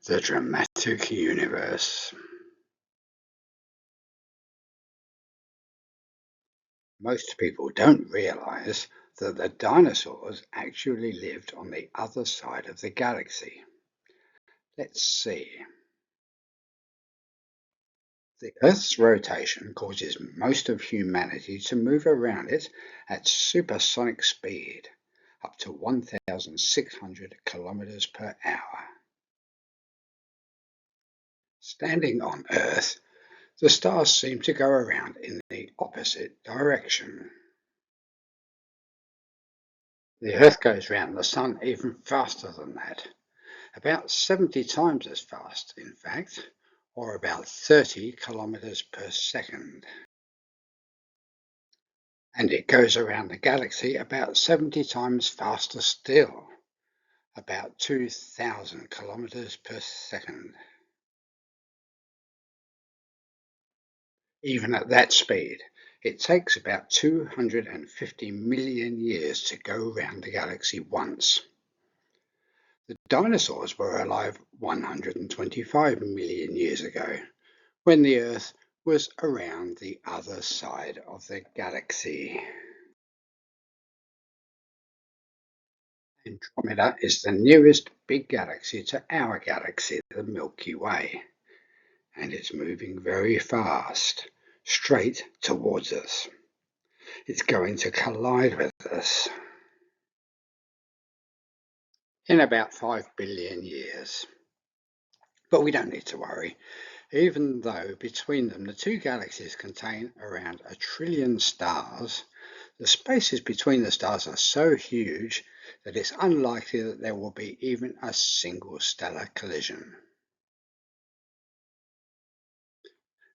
The dramatic universe. Most people don't realize that the dinosaurs actually lived on the other side of the galaxy. Let's see. The Earth's rotation causes most of humanity to move around it at supersonic speed, up to 1,600 kilometers per hour. Standing on Earth, the stars seem to go around in the opposite direction. The Earth goes round the Sun even faster than that, about 70 times as fast, in fact, or about 30 kilometers per second. And it goes around the galaxy about 70 times faster still, about 2,000 kilometers per second. Even at that speed, it takes about 250 million years to go round the galaxy once. The dinosaurs were alive 125 million years ago, when the Earth was around the other side of the galaxy. Andromeda is the nearest big galaxy to our galaxy, the Milky Way, and it's moving very fast, straight towards us. It's going to collide with us in about 5 billion years. But we don't need to worry, even though between them the two galaxies contain around 1 trillion stars. The spaces between the stars are so huge that it's unlikely that there will be even a single stellar collision.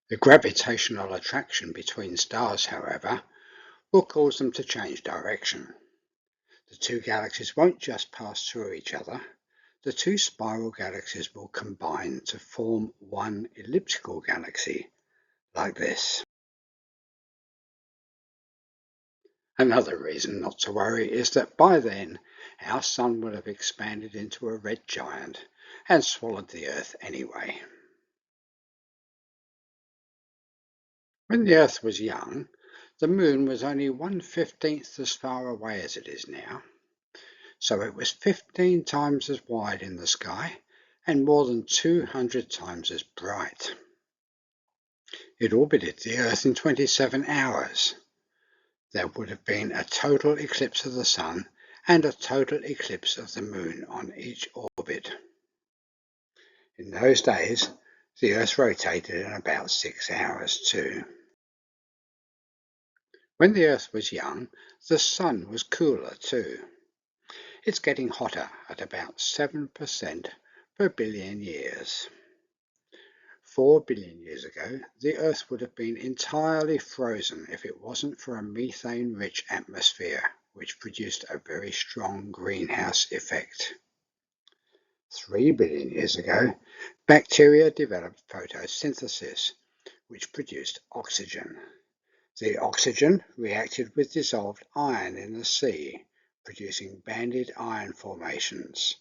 The gravitational attraction between stars, however, will cause them to change direction. The two galaxies won't just pass through each other. The two spiral galaxies will combine to form one elliptical galaxy, like this. Another reason not to worry is that by then our Sun will have expanded into a red giant and swallowed the Earth anyway. When the Earth was young, the Moon was only 1/15th as far away as it is now, so it was 15 times as wide in the sky and more than 200 times as bright. It orbited the Earth in 27 hours. There would have been a total eclipse of the Sun and a total eclipse of the Moon on each orbit. In those days, the Earth rotated in about 6 hours too. When the Earth was young, the Sun was cooler too. It's getting hotter at about 7% per billion years. 4 billion years ago, the Earth would have been entirely frozen if it wasn't for a methane-rich atmosphere, which produced a very strong greenhouse effect. 3 billion years ago, bacteria developed photosynthesis, which produced oxygen. The oxygen reacted with dissolved iron in the sea, producing banded iron formations,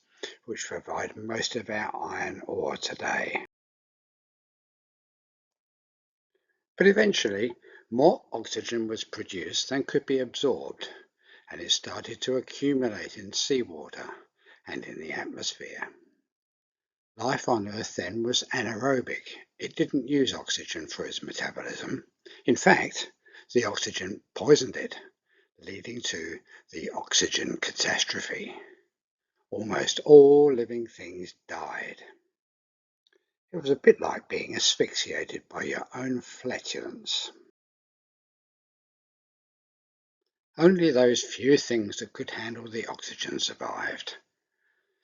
which provide most of our iron ore today. But eventually, more oxygen was produced than could be absorbed, and it started to accumulate in seawater and in the atmosphere. Life on Earth then was anaerobic. It didn't use oxygen for its metabolism. In fact, the oxygen poisoned it, leading to the oxygen catastrophe. Almost all living things died. It was a bit like being asphyxiated by your own flatulence. Only those few things that could handle the oxygen survived.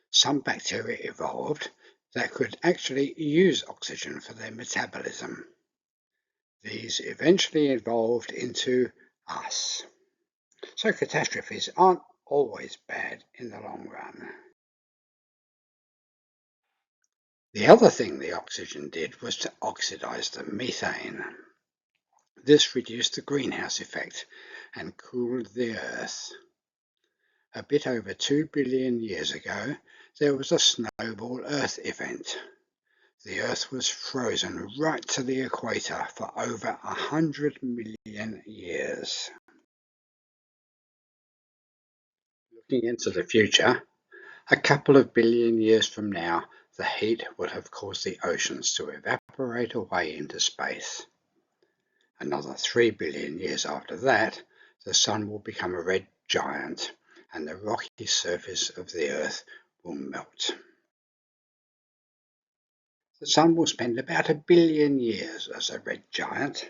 Some bacteria evolved that could actually use oxygen for their metabolism. These eventually evolved into us. So catastrophes aren't always bad in the long run. The other thing the oxygen did was to oxidize the methane. This reduced the greenhouse effect and cooled the Earth. A bit over 2 billion years ago, there was a snowball Earth event. The Earth was frozen right to the equator for over 100 million years. Looking into the future, a couple of billion years from now, the heat will have caused the oceans to evaporate away into space. Another 3 billion years after that, the Sun will become a red giant and the rocky surface of the Earth will melt. The Sun will spend about 1 billion years as a red giant,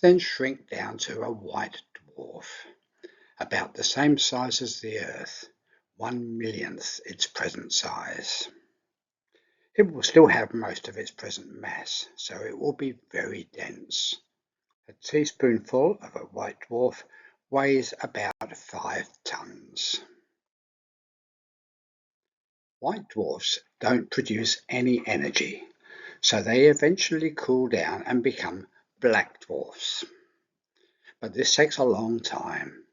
then shrink down to a white dwarf, about the same size as the Earth, 1/1,000,000th its present size. It will still have most of its present mass, so it will be very dense. A teaspoonful of a white dwarf weighs about 5 tons. White dwarfs don't produce any energy, so they eventually cool down and become black dwarfs. But this takes a long time,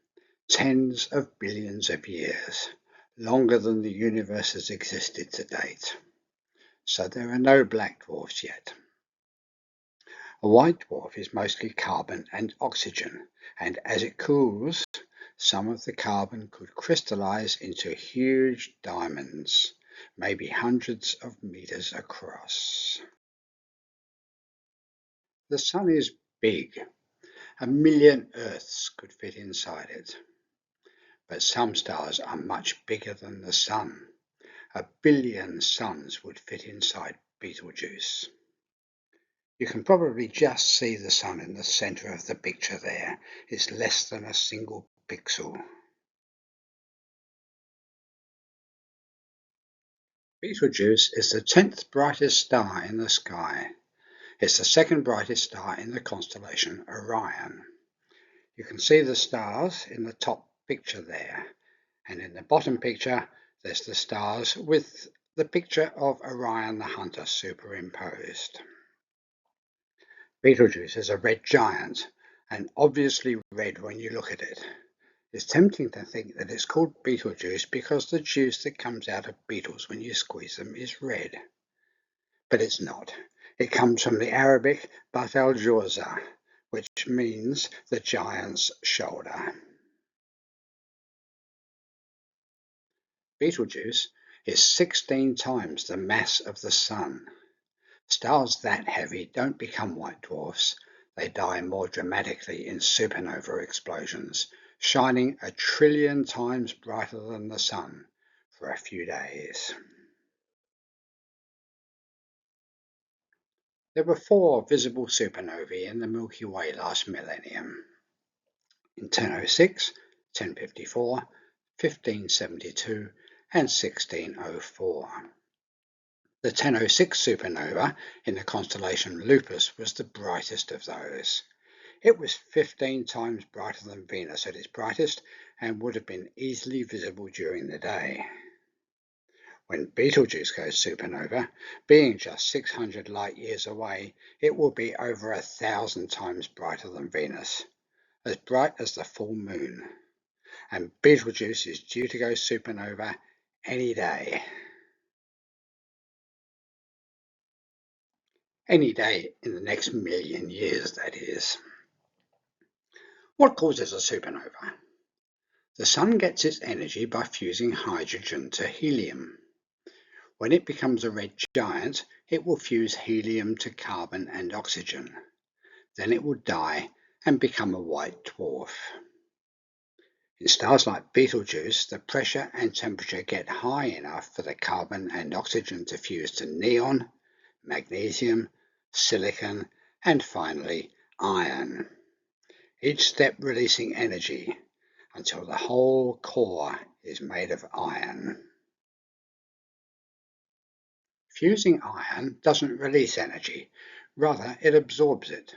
tens of billions of years, longer than the universe has existed to date. So there are no black dwarfs yet. A white dwarf is mostly carbon and oxygen, and as it cools, some of the carbon could crystallize into huge diamonds, maybe hundreds of meters across. The Sun is big. 1,000,000 Earths could fit inside it. But some stars are much bigger than the Sun. 1 billion suns would fit inside Betelgeuse. You can probably just see the Sun in the center of the picture there. It's less than a single pixel. Betelgeuse is the 10th brightest star in the sky. It's the second brightest star in the constellation Orion. You can see the stars in the top picture there, and in the bottom picture there's the stars with the picture of Orion the Hunter superimposed. Betelgeuse is a red giant, and obviously red when you look at it. It's tempting to think that it's called Betelgeuse because the juice that comes out of beetles when you squeeze them is red. But it's not. It comes from the Arabic Betelgeuse, which means the giant's shoulder. Betelgeuse is 16 times the mass of the Sun. Stars that heavy don't become white dwarfs. They die more dramatically in supernova explosions, shining 1 trillion times brighter than the Sun for a few days. There were 4 visible supernovae in the Milky Way last millennium. In 1006, 1054, 1572 and 1604. The 1006 supernova in the constellation Lupus was the brightest of those. It was 15 times brighter than Venus at its brightest and would have been easily visible during the day. When Betelgeuse goes supernova, being just 600 light years away, it will be over 1,000 times brighter than Venus, as bright as the full moon. And Betelgeuse is due to go supernova any day. Any day in the next 1,000,000 years, that is. What causes a supernova? The Sun gets its energy by fusing hydrogen to helium. When it becomes a red giant, it will fuse helium to carbon and oxygen. Then it will die and become a white dwarf. In stars like Betelgeuse, the pressure and temperature get high enough for the carbon and oxygen to fuse to neon, magnesium, silicon, and finally iron, each step releasing energy until the whole core is made of iron. Fusing iron doesn't release energy, rather it absorbs it,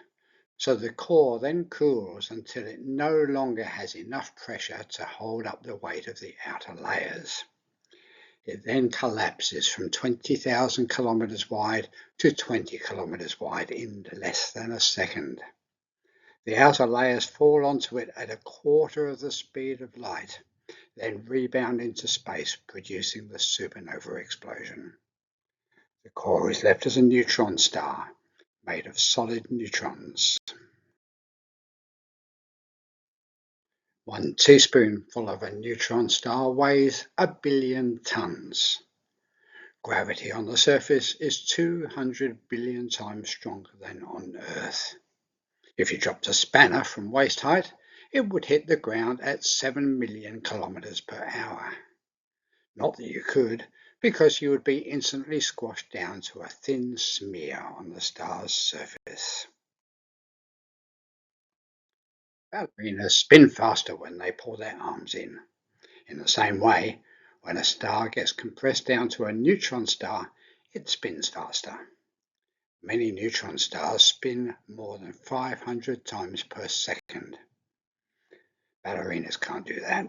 so the core then cools until it no longer has enough pressure to hold up the weight of the outer layers. It then collapses from 20,000 kilometers wide to 20 kilometers wide in less than a second. The outer layers fall onto it at 1/4 of the speed of light. then rebound into space, producing the supernova explosion. The core is left as a neutron star made of solid neutrons. 1 teaspoonful of a neutron star weighs 1 billion tons. Gravity on the surface is 200 billion times stronger than on Earth. If you dropped a spanner from waist height, it would hit the ground at 7 million kilometers per hour. Not that you could, because you would be instantly squashed down to a thin smear on the star's surface. Ballerinas spin faster when they pull their arms in. In the same way, when a star gets compressed down to a neutron star, it spins faster. Many neutron stars spin more than 500 times per second. Ballerinas can't do that.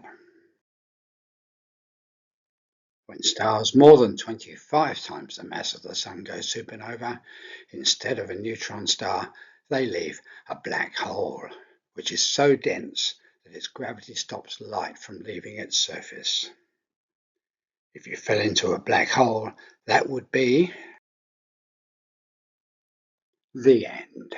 When stars more than 25 times the mass of the Sun go supernova, instead of a neutron star, they leave a black hole, which is so dense that its gravity stops light from leaving its surface. If you fell into a black hole, that would be the end.